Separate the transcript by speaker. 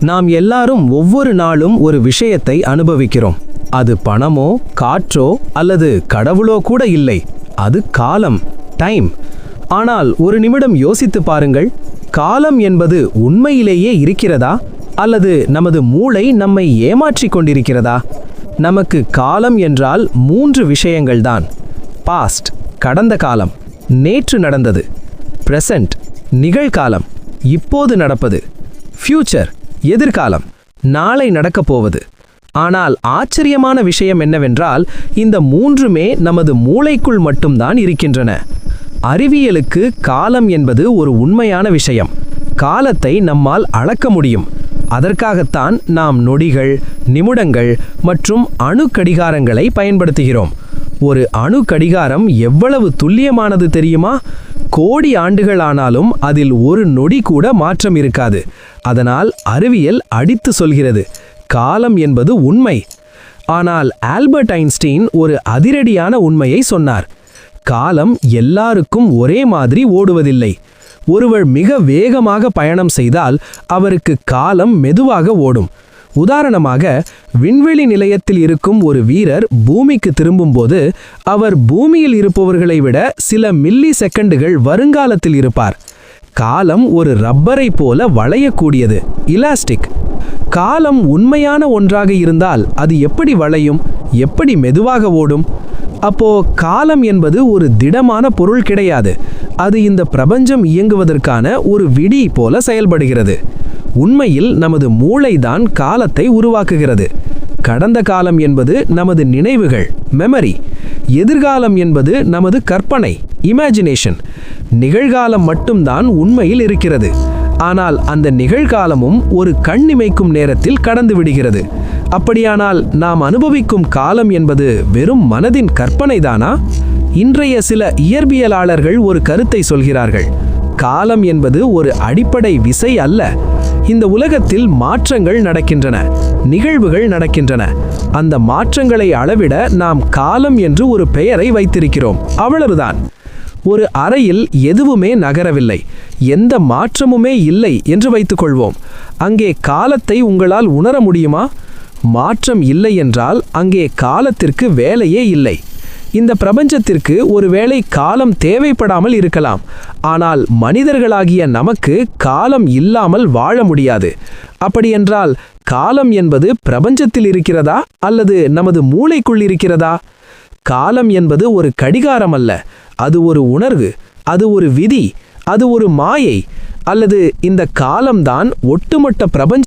Speaker 1: நாம் எல்லாரும் ஒவ்வொரு நாளும் ஒரு விஷயத்தை அனுபவிக்கிறோம். அது பணமோ காற்றோ அல்லது கடவுளோ கூட இல்லை, அது காலம், டைம். ஆனால் ஒரு நிமிடம் யோசித்து பாருங்கள், காலம் என்பது உண்மையிலேயே இருக்கிறதா அல்லது நமது மூளை நம்மை ஏமாற்றிக் கொண்டிருக்கிறதா? நமக்கு காலம் என்றால் 3 விஷயங்கள்தான். பாஸ்ட், கடந்த காலம், நேற்று நடந்தது. பிரசன்ட், நிகழ்காலம், இப்போது நடப்பது. ஃபியூச்சர், எதிர்காலம், நாளை நடக்கப் போவது. ஆனால் ஆச்சரியமான விஷயம் என்னவென்றால், இந்த 3மே நமது மூளைக்குள் மட்டும்தான் இருக்கின்றன. அறிவியலுக்கு காலம் என்பது ஒரு உண்மையான விஷயம். காலத்தை நம்மால் அளக்க முடியும். அதற்காகத்தான் நாம் நொடிகள், நிமிடங்கள் மற்றும் அணு கடிகாரங்களை பயன்படுத்துகிறோம். ஒரு அணு கடிகாரம் எவ்வளவு துல்லியமானது தெரியுமா? கோடி ஆண்டுகள் ஆனாலும் அதில் ஒரு நொடி கூட மாற்றம் இருக்காது. அதனால் அறிவியல் அடித்து சொல்கிறது, காலம் என்பது உண்மை. ஆனால் ஆல்பர்ட் ஐன்ஸ்டீன் ஒரு அதிரடியான உண்மையை சொன்னார். காலம் எல்லாருக்கும் ஒரே மாதிரி ஓடுவதில்லை. ஒருவர் மிக வேகமாக பயணம் செய்தால் அவருக்கு காலம் மெதுவாக ஓடும். உதாரணமாக, விண்வெளி நிலையத்தில் இருக்கும் ஒரு வீரர் பூமிக்கு திரும்பும்போது அவர் பூமியில் இருப்பவர்களை விட சில மில்லி செகண்டுகள் வருங்காலத்தில் இருப்பார். காலம் ஒரு ரப்பரை போல வளையக்கூடியது, இலாஸ்டிக். காலம் உண்மையான ஒன்றாக இருந்தால் அது எப்படி வளையும், எப்படி மெதுவாக ஓடும்? அப்போ காலம் என்பது ஒரு திடமான பொருள் கிடையாது. அது இந்த பிரபஞ்சம் இயங்குவதற்கான ஒரு விடி போல செயல்படுகிறது. உண்மையில் நமது மூளைதான் காலத்தை உருவாக்குகிறது. கடந்த காலம் என்பது நமது நினைவுகள், மெமரி. எதிர்காலம் என்பது நமது கற்பனை, இமேஜினேஷன். நிகழ்காலம் மட்டும்தான் உண்மையில் இருக்கிறது. ஆனால் அந்த நிகழ்காலமும் ஒரு கண்ணிமைக்கும் நேரத்தில் கடந்து விடுகிறது. அப்படியானால் நாம் அனுபவிக்கும் காலம் என்பது வெறும் மனதின் கற்பனைதானா? இன்றைய சில இயற்பியலாளர்கள் ஒரு கருத்தை சொல்கிறார்கள். காலம் என்பது ஒரு அடிப்படை விசை அல்ல. இந்த உலகத்தில் மாற்றங்கள் நடக்கின்றன, நிகழ்வுகள் நடக்கின்றன. அந்த மாற்றங்களை அளவிட நாம் காலம் என்று ஒரு பெயரை வைத்திருக்கிறோம், அவ்வளவுதான். ஒரு அறையில் எதுவுமே நகரவில்லை, எந்த மாற்றமுமே இல்லை என்று வைத்துக்கொள்வோம். அங்கே காலத்தை உங்களால் உணர முடியுமா? மாற்றம் இல்லை என்றால் அங்கே காலத்திற்கு வேலையே இல்லை. இந்த பிரபஞ்சத்திற்கு ஒருவேளை காலம் தேவைப்படாமல் இருக்கலாம். ஆனால் மனிதர்களாகிய நமக்கு காலம் இல்லாமல் வாழ முடியாது. அப்படியென்றால் காலம் என்பது பிரபஞ்சத்தில் இருக்கிறதா அல்லது நமது மூளைக்குள் இருக்கிறதா? காலம் என்பது ஒரு கடிகாரம் அல்ல. அது ஒரு உணர்வு, அது ஒரு விதி, அது ஒரு மாயை. அல்லது இந்த காலம்தான் ஒட்டுமொத்த பிரபஞ்ச